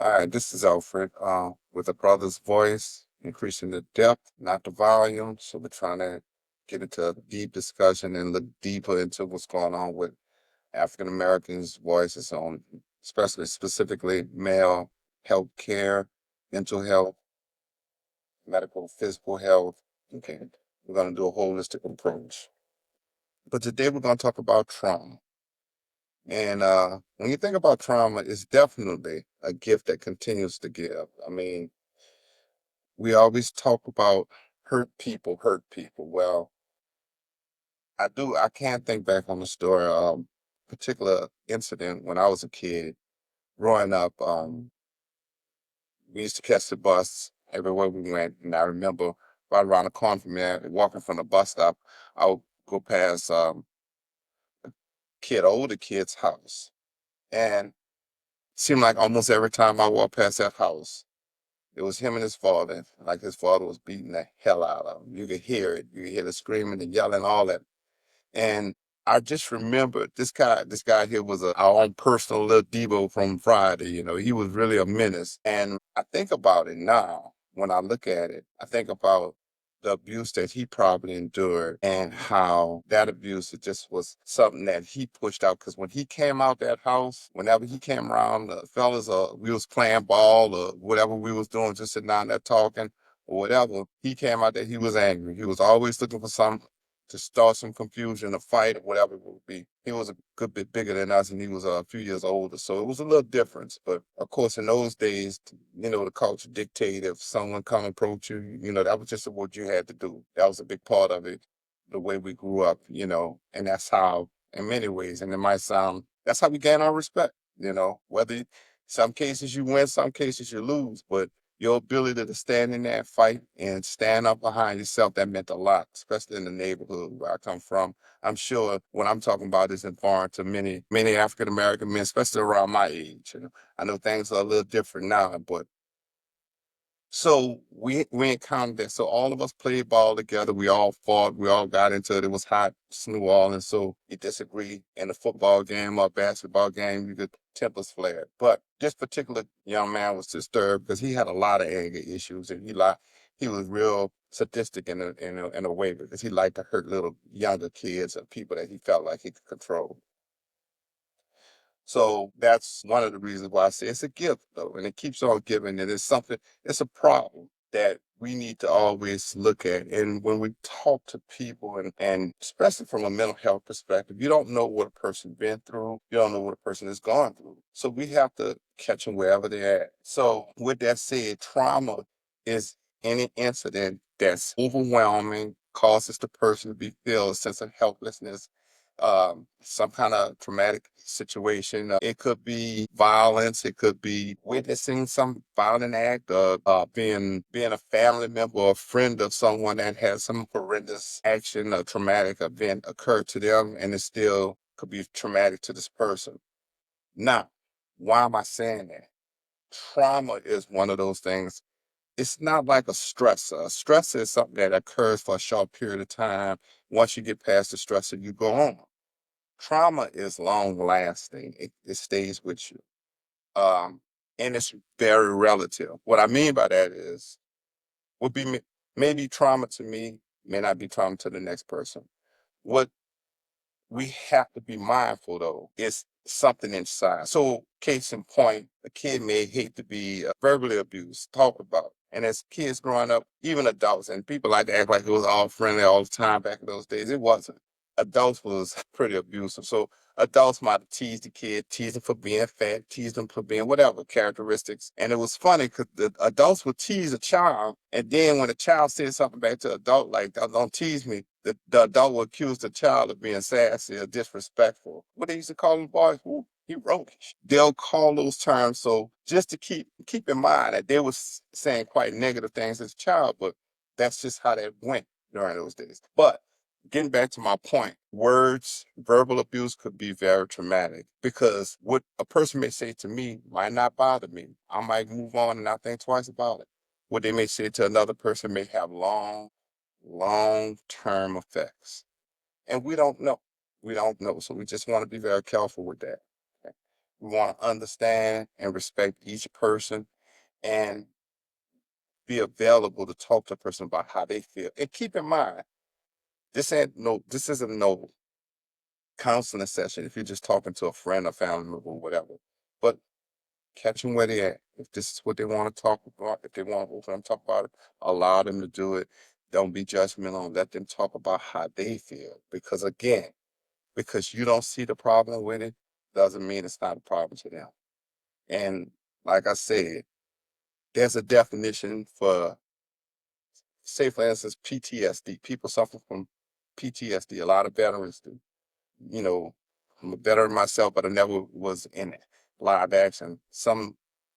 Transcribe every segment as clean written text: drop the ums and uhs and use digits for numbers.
All right, this is Alfred with a brother's voice, increasing the depth, not the volume. So we're trying to get into a deep discussion and look deeper into what's going on with African Americans' voices on, especially specifically male health care, mental health, medical, physical health. Okay, we're going to do a holistic approach. But today we're going to talk about trauma. And when you think about trauma, it's definitely a gift that continues to give. I mean, we always talk about hurt people, hurt people. Well, I can't think back on the story, particular incident when I was a kid growing up. We used to catch the bus everywhere we went. And I remember right around the corner from there, walking from the bus stop, I would go past older kid's house. And it seemed like almost every time I walked past that house, it was him and his father. Like his father was beating the hell out of him. You could hear it. You could hear the screaming and yelling, all that. And I just remember this guy. This guy here was our own personal little Debo from Friday. You know, he was really a menace. And I think about it now. When I look at it, I think about the abuse that he probably endured and how that abuse it just was something that he pushed out. Because when he came out that house, whenever he came around, the fellas, we was playing ball or whatever we was doing, just sitting down there talking or whatever. He came out there, he was angry. He was always looking for something to start some confusion, a fight, or whatever it would be. He was a good bit bigger than us, and he was a few years older, so it was a little difference. But of course, in those days, the culture dictated if someone come approach you, that was just what you had to do. That was a big part of it, the way we grew up, and that's how, in many ways, and it might sound, that's how we gain our respect. Whether some cases you win, some cases you lose, but your ability to stand in that fight and stand up behind yourself, that meant a lot, especially in the neighborhood where I come from. I'm sure what I'm talking about isn't foreign to many, many African American men, especially around my age. I know things are a little different now, but so we encountered that. So all of us played ball together. We all fought. We all got into it. It was hot, it's New Orleans, so you disagree in a football game or basketball game, you could tempers flared. But this particular young man was disturbed because he had a lot of anger issues, and he was real sadistic in a way because he liked to hurt little younger kids and people that he felt like he could control. So that's one of the reasons why I say it's a gift, though, and it keeps on giving. And it's something, it's a problem that we need to always look at. And when we talk to people, and especially from a mental health perspective, you don't know what a person been through. You don't know what a person has gone through. So we have to catch them wherever they're at. So with that said, trauma is any incident that's overwhelming, causes the person to feel a sense of helplessness, some kind of traumatic situation. It could be violence. It could be witnessing some violent act, being a family member or a friend of someone that has some horrendous action, a traumatic event occur to them, and it still could be traumatic to this person. Now, why am I saying that? Trauma is one of those things. It's not like a stressor. A stressor is something that occurs for a short period of time. Once you get past the stressor, you go on. Trauma is long lasting. It stays with you. Um, and it's very relative. What I mean by that is would be maybe trauma to me may not be trauma to the next person. What we have to be mindful though is something inside. So case in point, a kid may hate to be verbally abused, talk about. And as kids growing up, even adults, and people like to act like it was all friendly all the time back in those days. It wasn't. Adults was pretty abusive. So adults might tease the kid, tease them for being fat, tease them for being whatever characteristics. And it was funny because the adults would tease a child, and then when the child said something back to the adult like, "Don't tease me," the adult would accuse the child of being sassy or disrespectful. What they used to call them boys? Ooh, he roguish. They'll call those terms. So just to keep in mind that they was saying quite negative things as a child, but that's just how that went during those days. But getting back to my point, words, verbal abuse could be very traumatic because what a person may say to me might not bother me. I might move on and not think twice about it. What they may say to another person may have long-term effects. And we don't know. We don't know. So we just want to be very careful with that. Okay? We want to understand and respect each person and be available to talk to a person about how they feel. And keep in mind, this isn't no counseling session if you're just talking to a friend or family member or whatever. But catch them where they at. If this is what they want to talk about, if they want to open up talk about it, allow them to do it. Don't be judgmental. Let them talk about how they feel. Because again, because you don't see the problem with it, doesn't mean it's not a problem to them. And like I said, there's a definition for, say, for instance, PTSD. People suffer from PTSD. A lot of veterans do. You know, I'm a veteran myself, but I never was in live action.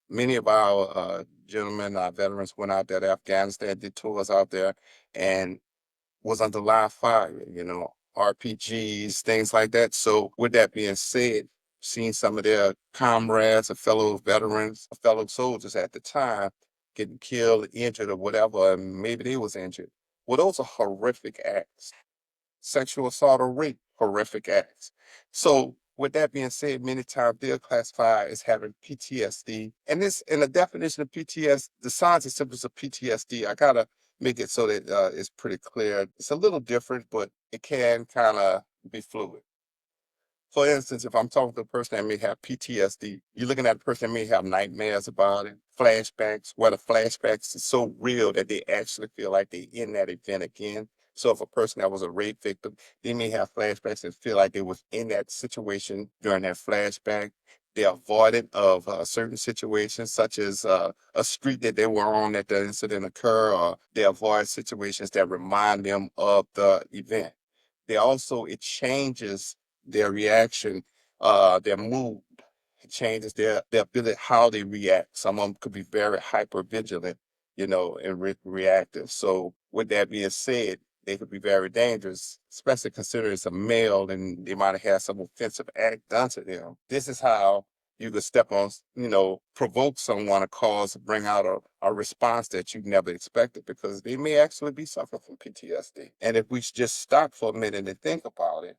Many of our gentlemen, our veterans, went out there to Afghanistan, did tours out there, and was under live fire. RPGs, things like that. So, with that being said, seeing some of their comrades, or fellow veterans, or fellow soldiers at the time getting killed, injured, or whatever, and maybe they was injured. Well, those are horrific acts. Sexual assault or rape, horrific acts. So with that being said, many times they're classified as having PTSD. And this, in the definition of PTSD, the signs and symptoms of PTSD, I gotta make it so that it's pretty clear. It's a little different, but it can kind of be fluid. For instance, if I'm talking to a person that may have PTSD, you're looking at a person that may have nightmares about it, flashbacks, where the flashbacks is so real that they actually feel like they're in that event again. So if a person that was a rape victim, they may have flashbacks and feel like they was in that situation during that flashback. They avoided of certain situations, such as a street that they were on that the incident occurred, or they avoid situations that remind them of the event. It changes their reaction, their mood. It changes their ability, how they react. Some of them could be very hyper vigilant, and reactive. So with that being said, they could be very dangerous, especially considering it's a male and they might have had some offensive act done to them. This is how you could step on, provoke someone, a cause, bring out a response that you never expected, because they may actually be suffering from PTSD. And if we just stop for a minute and think about it,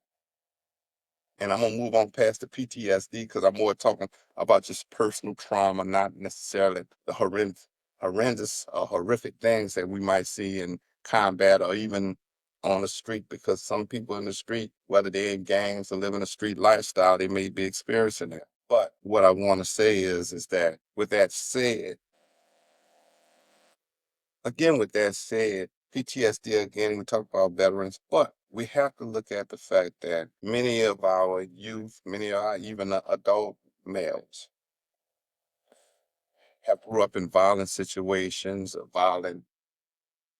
and I'm gonna move on past the PTSD because I'm more talking about just personal trauma, not necessarily the horrendous, horrific things that we might see in combat or even on the street. Because some people in the street, whether they're in gangs or living a street lifestyle, they may be experiencing it. But what I want to say is that, with that said, PTSD, again, we talk about veterans, but we have to look at the fact that many of our youth, many of our even adult males, have grew up in violent situations, violent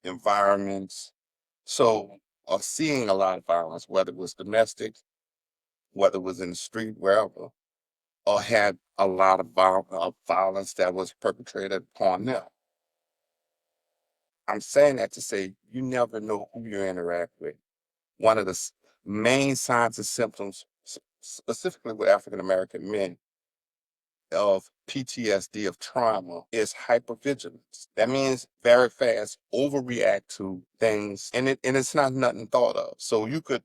environments. So, are seeing a lot of violence, whether it was domestic, whether it was in the street, wherever, or had a lot of violence that was perpetrated upon them. I'm saying that to say you never know who you interact with. One of the main signs and symptoms, specifically with African American men, of PTSD, of trauma, is hypervigilance. That means very fast overreact to things, and it's not nothing thought of. So you could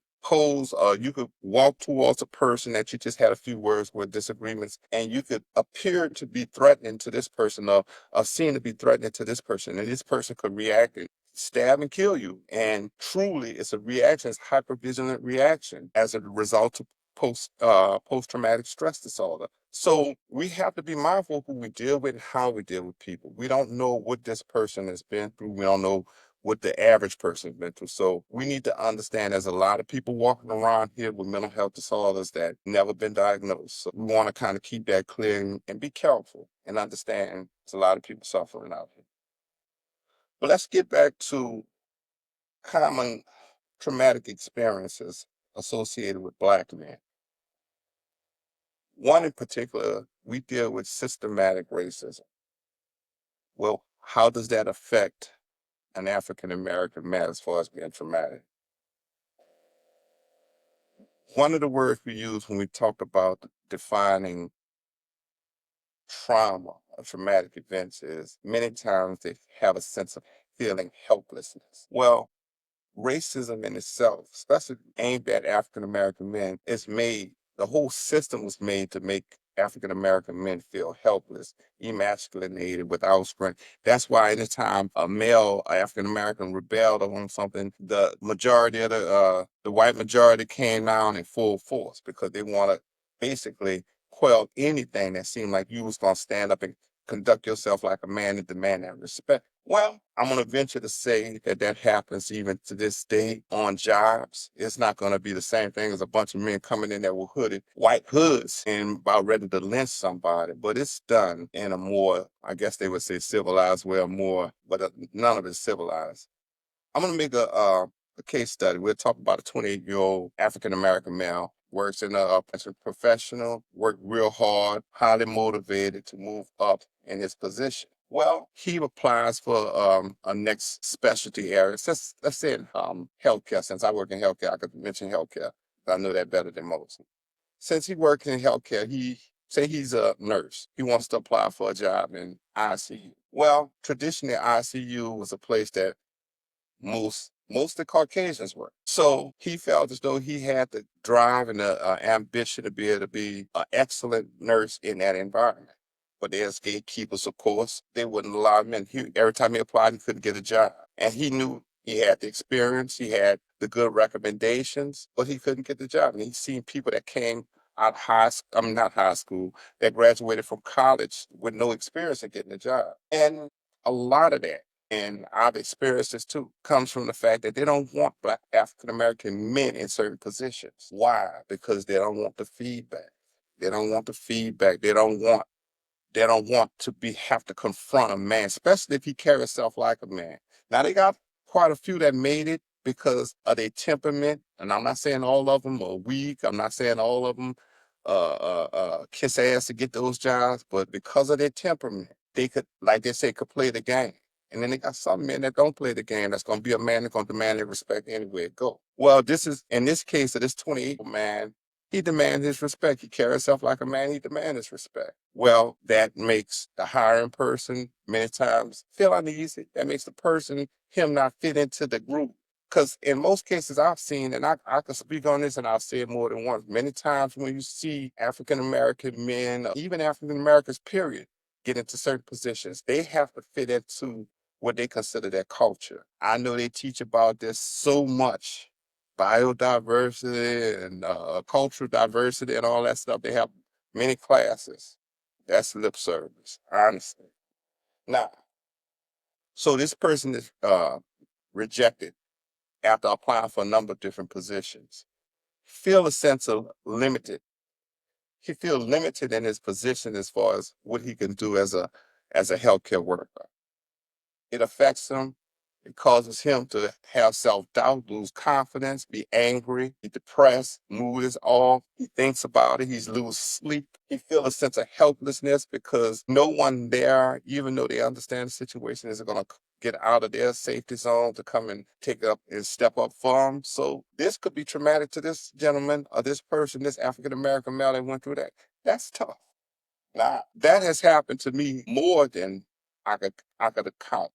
walk towards a person that you just had a few words with, disagreements, and you could appear to be threatening to this person, or seem to be threatening to this person, and this person could react and stab and kill you. And truly, it's a reaction, it's hypervigilant reaction as a result of post traumatic stress disorder. So we have to be mindful of who we deal with and how we deal with people. We don't know what this person has been through. We don't know what the average person has been through. So we need to understand there's a lot of people walking around here with mental health disorders that never been diagnosed. So we want to kind of keep that clear and be careful and understand there's a lot of people suffering out here. But let's get back to common traumatic experiences associated with Black men. One in particular, we deal with systematic racism. Well, how does that affect an African American man as far as being traumatic? One of the words we use when we talk about defining trauma or traumatic events is, many times they have a sense of feeling helplessness. Well, racism in itself, especially aimed at African American men, the whole system was made to make African American men feel helpless, emasculated, without strength. That's why anytime a male African American rebelled on something, the majority of the white majority came down in full force because they want to basically quell anything that seemed like you was gonna stand up and conduct yourself like a man and demand that respect. Well, I'm going to venture to say that that happens even to this day on jobs. It's not going to be the same thing as a bunch of men coming in there with hooded white hoods and about ready to lynch somebody, but it's done in a more, I guess they would say civilized way or more, but none of it's civilized. I'm going to make a case study. We'll talk about a 28-year-old African American male, works in as a professional, worked real hard, highly motivated to move up in his position. Well, he applies for a next specialty area. Let's say in healthcare. Since I work in healthcare, I could mention healthcare. I know that better than most. Since he works in healthcare, he say he's a nurse. He wants to apply for a job in ICU. Well, traditionally, ICU was a place that most of the Caucasians were. So he felt as though he had the drive and the ambition to be able to be an excellent nurse in that environment. But there's gatekeepers, of course. They wouldn't allow him in. Every time he applied, he couldn't get a job. And he knew he had the experience, he had the good recommendations, but he couldn't get the job. And he's seen people that came out I mean, not high school, that graduated from college with no experience in getting a job. And a lot of that, and I've experienced this too, comes from the fact that they don't want Black African American men in certain positions. Why? Because they don't want the feedback. They don't want the feedback. They don't want to have to confront a man, especially if he carries himself like a man. Now they got quite a few that made it because of their temperament, and I'm not saying all of them are weak. I'm not saying all of them kiss ass to get those jobs, but because of their temperament, they could, like they say, could play the game. And then they got some men that don't play the game. That's gonna be a man that's gonna demand their respect anywhere it go. Well, this is in this case of this 28 man. He demands his respect. He carries himself like a man. He demands his respect. Well, that makes the hiring person many times feel uneasy. That makes the person, him not fit into the group. Because in most cases I've seen, and I can speak on this and I've said more than once, many times when you see African American men, even African Americans, period, get into certain positions, they have to fit into what they consider their culture. I know they teach about this so much, biodiversity and cultural diversity and all that stuff. They have many classes. That's lip service, honestly. Now, so this person is rejected after applying for a number of different positions. Feel a sense of limited. He feels limited in his position as far as what he can do as a healthcare worker. It affects him. It causes him to have self-doubt, lose confidence, be angry, be depressed, mood is off. He thinks about it. He's lose sleep. He feels a sense of helplessness because no one there, even though they understand the situation, is going to get out of their safety zone to come and take up and step up for him. So this could be traumatic to this gentleman or this person, this African-American male that went through that. That's tough. Now, that has happened to me more than I could account.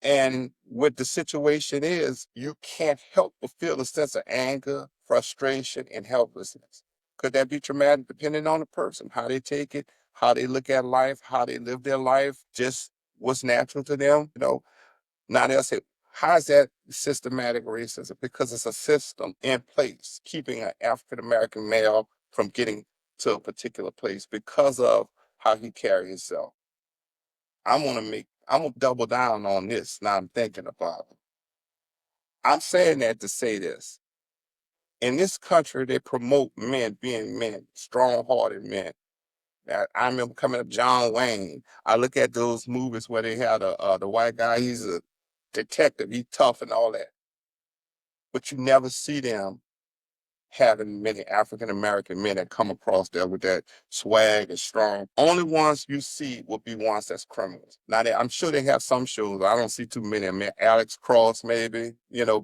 And what the situation is, you can't help but feel a sense of anger, frustration, and helplessness. Could that be traumatic depending on the person, how they take it, how they look at life, how they live their life, just what's natural to them? Now they'll say, how is that systematic racism? Because it's a system in place keeping an African American male from getting to a particular place because of how he carries himself. I'm gonna double down on this. Now I'm thinking about it. I'm saying that to say this. In this country, they promote men being men, strong-hearted men. I remember coming up John Wayne. I look at those movies where they had the white guy. He's a detective. He's tough and all that, but you never see them having many African American men that come across there with that swag and strong. Only ones you see will be ones that's criminals. Now, I'm sure they have some shows. I don't see too many. I mean, Alex Cross, maybe,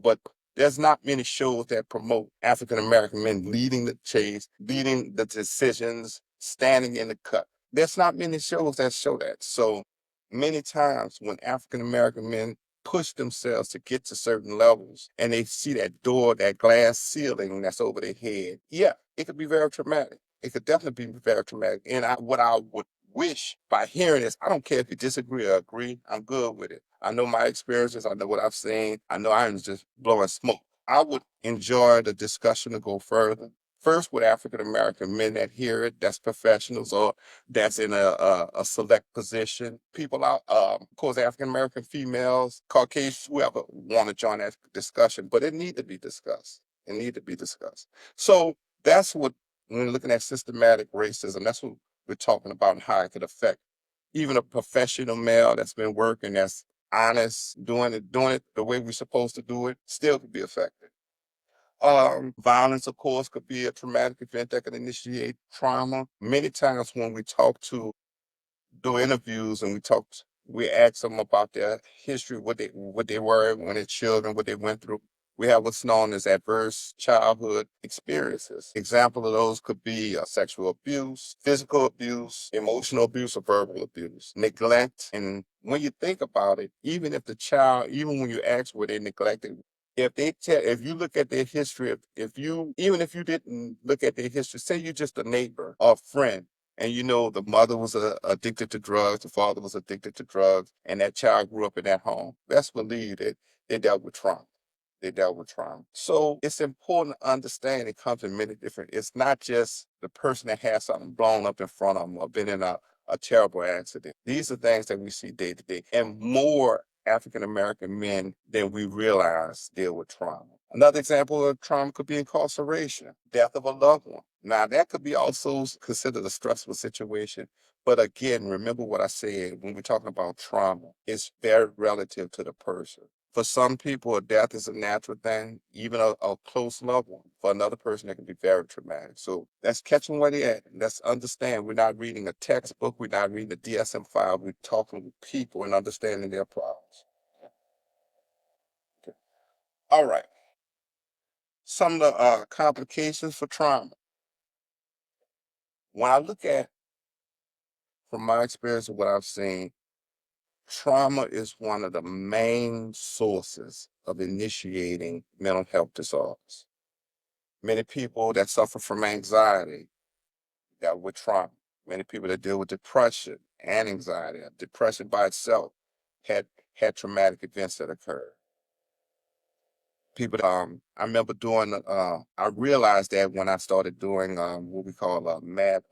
but there's not many shows that promote African American men leading the chase, leading the decisions, standing in the cut. There's not many shows that show that. So many times when African American men push themselves to get to certain levels and they see that door, that glass ceiling that's over their head. Yeah, it could be very traumatic. It could definitely be very traumatic. And what I would wish by hearing this, I don't care if you disagree or agree, I'm good with it. I know my experiences, I know what I've seen, I know I'm just blowing smoke. I would enjoy the discussion to go further. First, with African American men that hear it, that's professionals or that's in a select position. People out, of course, African American females, Caucasians, whoever want to join that discussion, but it need to be discussed. It need to be discussed. So that's what, when we're looking at systematic racism, that's what we're talking about and how it could affect even a professional male that's been working, that's honest, doing it the way we're supposed to do it, still could be affected. Violence, of course, could be a traumatic event that can initiate trauma. Many times when we talk to do interviews and we ask them about their history, what they were when they're children, what they went through. We have what's known as adverse childhood experiences. Example of those could be sexual abuse, physical abuse, emotional abuse, or verbal abuse, neglect. And when you think about it, even if the child, even when you ask were they neglected, if you look at their history, even if you didn't look at their history, say you're just a neighbor or friend, and you know the mother was addicted to drugs, the father was addicted to drugs, and that child grew up in that home. Best believe that they dealt with trauma. They dealt with trauma. So it's important to understand it comes in many different, it's not just the person that has something blown up in front of them or been in a terrible accident. These are things that we see day to day. And more African American men than we realize deal with trauma. Another example of trauma could be incarceration, death of a loved one. Now, that could be also considered a stressful situation. But again, remember what I said when we're talking about trauma, it's very relative to the person. For some people, a death is a natural thing, even a close loved one. For another person, it can be very traumatic. So that's catching where they at. Let's understand we're not reading a textbook, we're not reading a DSM-5, we're talking with people and understanding their problems. Okay. All right. Some of the complications for trauma. When I look at, from my experience of what I've seen, trauma is one of the main sources of initiating mental health disorders. Many people that suffer from anxiety dealt with trauma. Many people that deal with depression and anxiety, depression by itself, had had traumatic events that occurred. People, I remember doing, I realized that when I started doing what we call mad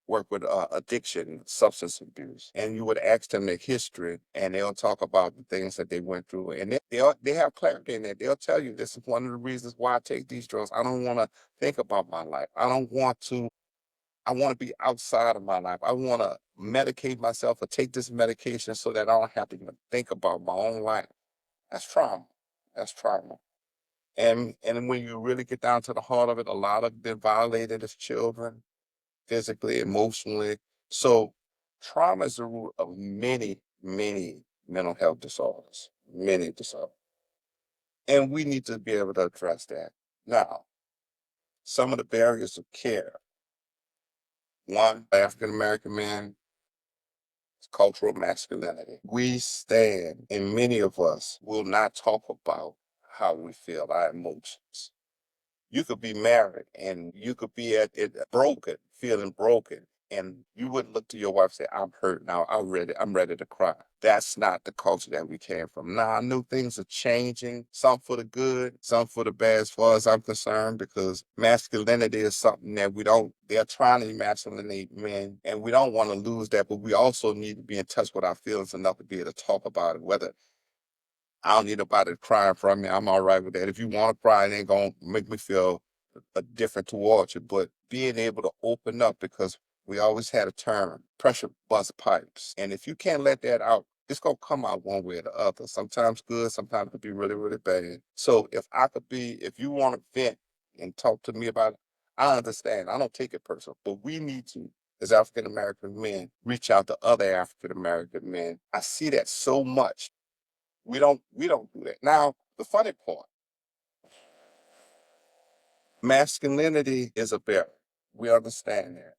work with addiction, substance abuse, and you would ask them their history, and they'll talk about the things that they went through, and they have clarity in it. They'll tell you this is one of the reasons why I take these drugs. I don't want to think about my life. I don't want to. I want to be outside of my life. I want to medicate myself or take this medication so that I don't have to even think about my own life. That's trauma. That's trauma. And when you really get down to the heart of it, a lot of them violated as children, physically, emotionally. So trauma is the root of many, many mental health disorders, many disorders. And we need to be able to address that. Now, some of the barriers of care. One, African American man, is cultural masculinity. We stand, and many of us will not talk about how we feel, our emotions. You could be married and you could be at it broken, feeling broken. And you wouldn't look to your wife and say, I'm hurt now. I'm ready to cry. That's not the culture that we came from. Now I know things are changing, some for the good, some for the bad as far as I'm concerned, because masculinity is something that they're trying to emasculate men and we don't want to lose that, but we also need to be in touch with our feelings enough to be able to talk about it, whether I don't need nobody crying from me. I'm all right with that. If you want to cry, it ain't gonna make me feel different towards you. But being able to open up, because we always had a term, pressure bust pipes. And if you can't let that out, it's gonna come out one way or the other. Sometimes good, sometimes it could be really, really bad. So if you want to vent and talk to me about it, I understand. I don't take it personal. But we need to, as African American men, reach out to other African American men. I see that so much. We don't do that. Now, the funny part, masculinity is a barrier. We understand that.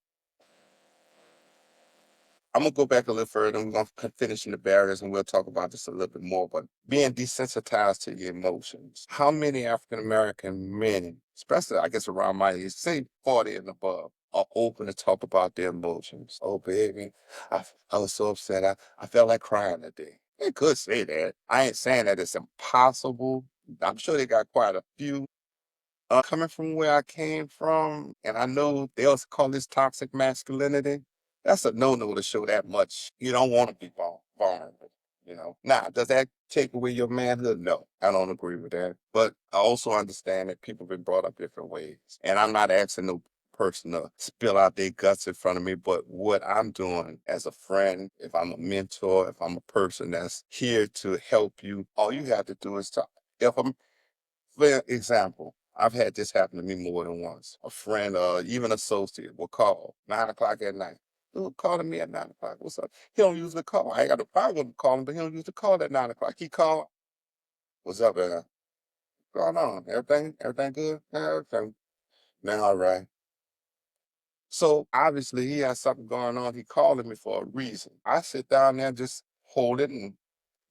I'm gonna go back a little further and we're gonna finish in the barriers and we'll talk about this a little bit more. But being desensitized to your emotions. How many African American men, especially I guess around my age, say 40 and above, are open to talk about their emotions. Oh, baby, I was so upset. I felt like crying today. They could say that. I ain't saying that it's impossible. I'm sure they got quite a few. Coming from where I came from, and I know they also call this toxic masculinity. That's a no-no to show that much. You don't want to be vulnerable. Now, does that take away your manhood? No, I don't agree with that. But I also understand that people been brought up different ways. And I'm not asking no person to spill out their guts in front of me, but what I'm doing as a friend, if I'm a mentor, if I'm a person that's here to help you, all you have to do is talk. If I'm For example, I've had this happen to me more than once. A friend, even associate, will call 9 o'clock at night. Dude calling me at 9 o'clock. What's up? He don't usually call. I ain't got no problem with him calling, but he don't usually call at 9 o'clock. He called. What's up, man? What's going on? Everything good? Yeah, everything. Now, all right. So obviously he has something going on. He calling me for a reason. I sit down there and just hold it and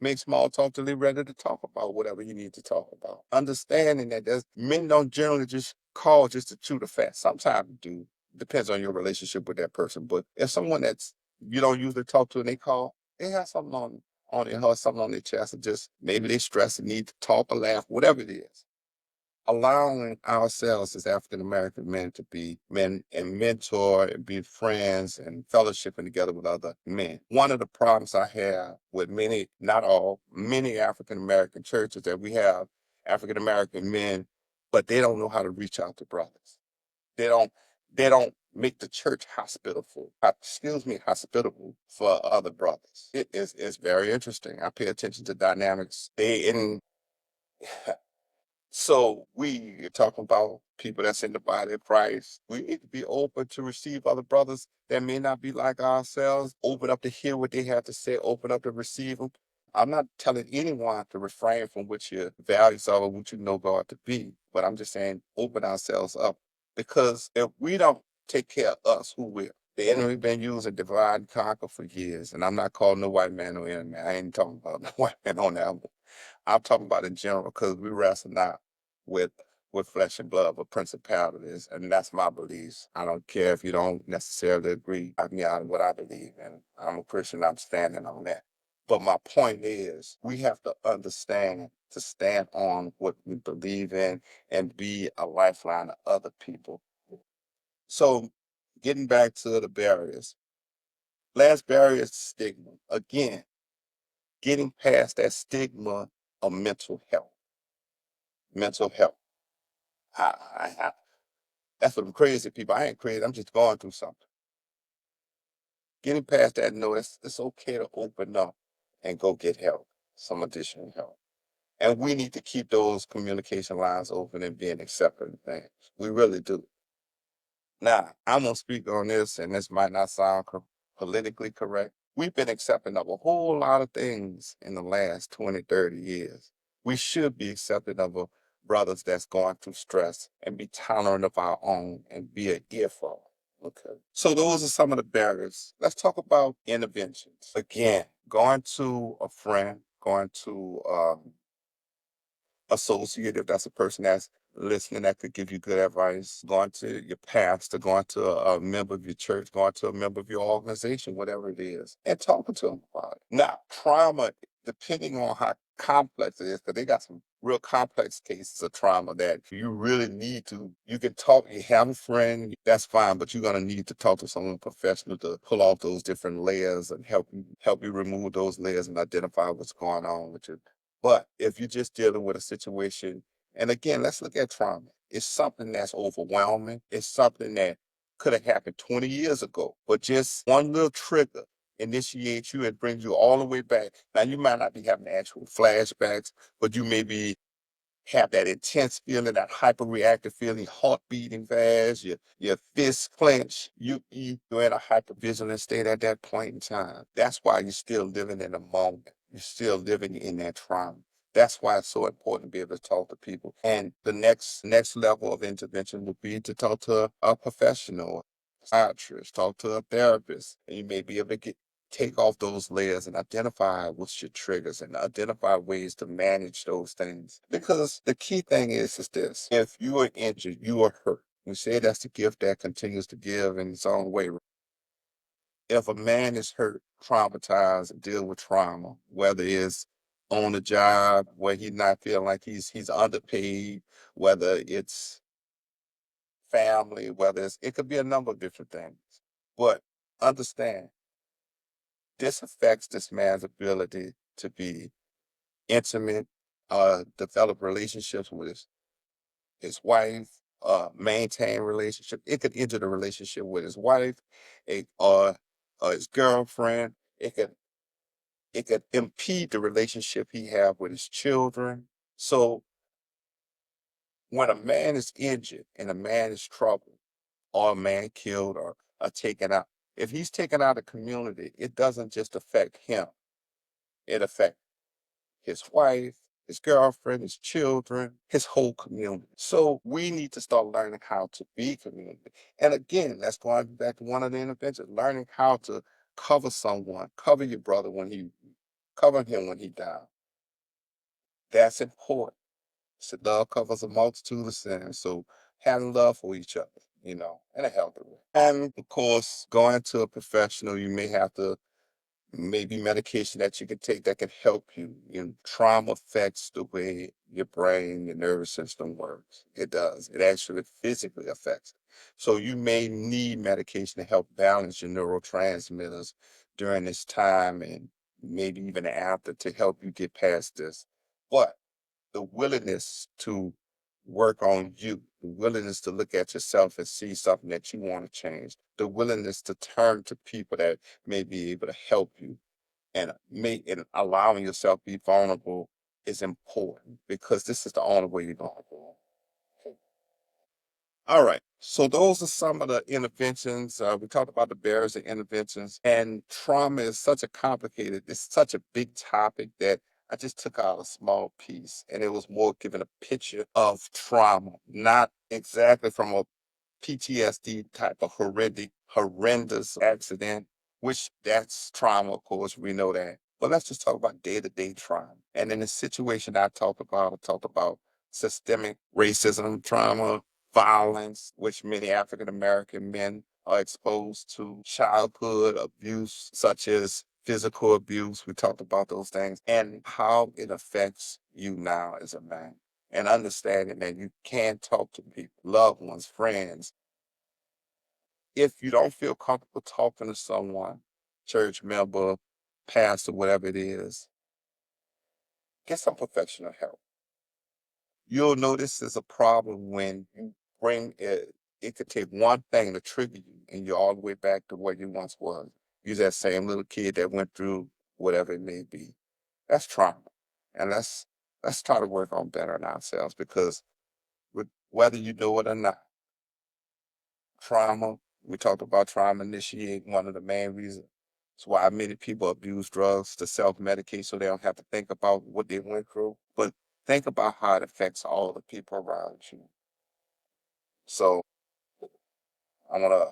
make small talk till they're ready to talk about whatever you need to talk about. Understanding that there's men don't generally just call just to chew the fat. Sometimes do. Depends on your relationship with that person. But if someone that's you don't usually talk to and they call, they have something on their heart, something on their chest, and just maybe they stress and need to talk or laugh, whatever it is. Allowing ourselves as African American men to be men and mentor and be friends and fellowshipping together with other men. One of the problems I have with many, not all, many African American churches that we have African American men, but they don't know how to reach out to brothers. They don't make the church hospitable for other brothers. It's very interesting. I pay attention to dynamics. They in So we talking about people that's in the body of Christ. We need to be open to receive other brothers that may not be like ourselves. Open up to hear what they have to say. Open up to receive them. I'm not telling anyone to refrain from what your values are or what you know God to be, but I'm just saying open ourselves up because if we don't take care of us, who will? The enemy been using divide and conquer for years, and I'm not calling no white man no enemy. I ain't talking about no white man on that one. I'm talking about in general because we wrestle not with flesh and blood, but principalities, and that's my beliefs. I don't care if you don't necessarily agree with me on what I believe in. I'm a Christian. I'm standing on that. But my point is, we have to understand to stand on what we believe in and be a lifeline to other people. So, getting back to the barriers, last barrier is stigma. Again, getting past that stigma of mental health. Mental health. I that's for the crazy people. I ain't crazy. I'm just going through something. Getting past that, no, it's okay to open up and go get help, some additional help. And we need to keep those communication lines open and being accepting of things. We really do. Now, I'm gonna speak on this, and this might not sound politically correct. We've been accepting of a whole lot of things in the last 20, 30 years. We should be accepting of a brothers that's going through stress and be tolerant of our own and be an ear for 'em. Okay. So those are some of the barriers. Let's talk about interventions. Again, going to a friend, going to associate, if that's a person that's listening that could give you good advice, going to your pastor, going to a member of your church, going to a member of your organization, whatever it is, and talking to them about it. Now, trauma, depending on how complex it is, because they got some real complex cases of trauma that you really need to, you can talk, you have a friend, that's fine, but you're going to need to talk to someone professional to pull off those different layers and help you remove those layers and identify what's going on with you. But if you're just dealing with a situation, and again, let's look at trauma. It's something that's overwhelming. It's something that could have happened 20 years ago, but just one little trigger initiates you and brings you all the way back. Now, you might not be having actual flashbacks, but you may be have that intense feeling, that hyperreactive feeling, heart beating fast, your fists clench. You're in a hypervigilant state at that point in time. That's why you're still living in the moment. You're still living in that trauma. That's why it's so important to be able to talk to people. And the next level of intervention would be to talk to a professional, psychiatrist, talk to a therapist, and you may be able to take off those layers and identify what's your triggers and identify ways to manage those things. Because the key thing is this: if you are injured, you are hurt. We say that's the gift that continues to give in its own way. If a man is hurt, traumatized, and deal with trauma, whether it's on the job where he's not feeling like he's underpaid, whether it's family, whether it could be a number of different things. But understand, this affects this man's ability to be intimate, develop relationships with his wife, maintain relationship. It could enter the relationship with his wife, or his girlfriend. It could impede the relationship he have with his children. So when a man is injured and a man is troubled, or a man killed or taken out, if he's taken out of the community, it doesn't just affect him. It affects his wife, his girlfriend, his children, his whole community. So we need to start learning how to be community. And again, that's going back to one of the interventions, learning how to cover someone, cover your brother cover him when he down. That's important. So love covers a multitude of sins. So having love for each other, in a healthy way. And of course, going to a professional, you may have to maybe medication that you can take that can help you. Trauma affects the way your brain, your nervous system works. It does. It actually physically affects it. So you may need medication to help balance your neurotransmitters during this time and maybe even after to help you get past this. But the willingness to work on you, the willingness to look at yourself and see something that you want to change, the willingness to turn to people that may be able to help you and allowing yourself to be vulnerable is important because this is the only way you're going to go. All right. So those are some of the interventions. We talked about the barriers and interventions, and trauma is such a complicated, it's such a big topic that I just took out a small piece, and it was more giving a picture of trauma, not exactly from a PTSD type of horrendous accident, which that's trauma, of course, we know that. But let's just talk about day-to-day trauma. And in the situation I talked about systemic racism trauma, violence, which many African American men are exposed to, childhood abuse, such as physical abuse. We talked about those things and how it affects you now as a man. And understanding that you can talk to people, loved ones, friends. If you don't feel comfortable talking to someone, church member, pastor, whatever it is, get some professional help. You'll notice there's a problem when you bring it. It could take one thing to trigger you, and you're all the way back to what you once was. You're that same little kid that went through whatever it may be. That's trauma, and let's try to work on bettering ourselves because whether you know it or not, trauma. We talked about trauma initiate. One of the main reasons. It's why many people abuse drugs to self-medicate so they don't have to think about what they went through. But think about how it affects all the people around you. So I'm gonna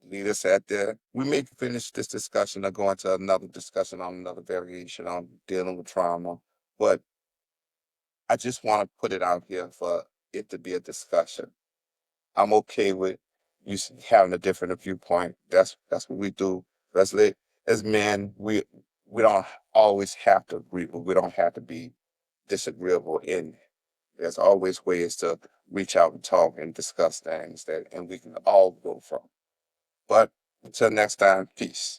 leave this at there. We may finish this discussion or go into another discussion on another variation on dealing with trauma. But I just want to put it out here for it to be a discussion. I'm okay with having a different viewpoint. That's what we do. As men, we don't always have to agree, but we don't have to be disagreeable. And there's always ways to reach out and talk and discuss things that and we can all go from. But until next time, peace.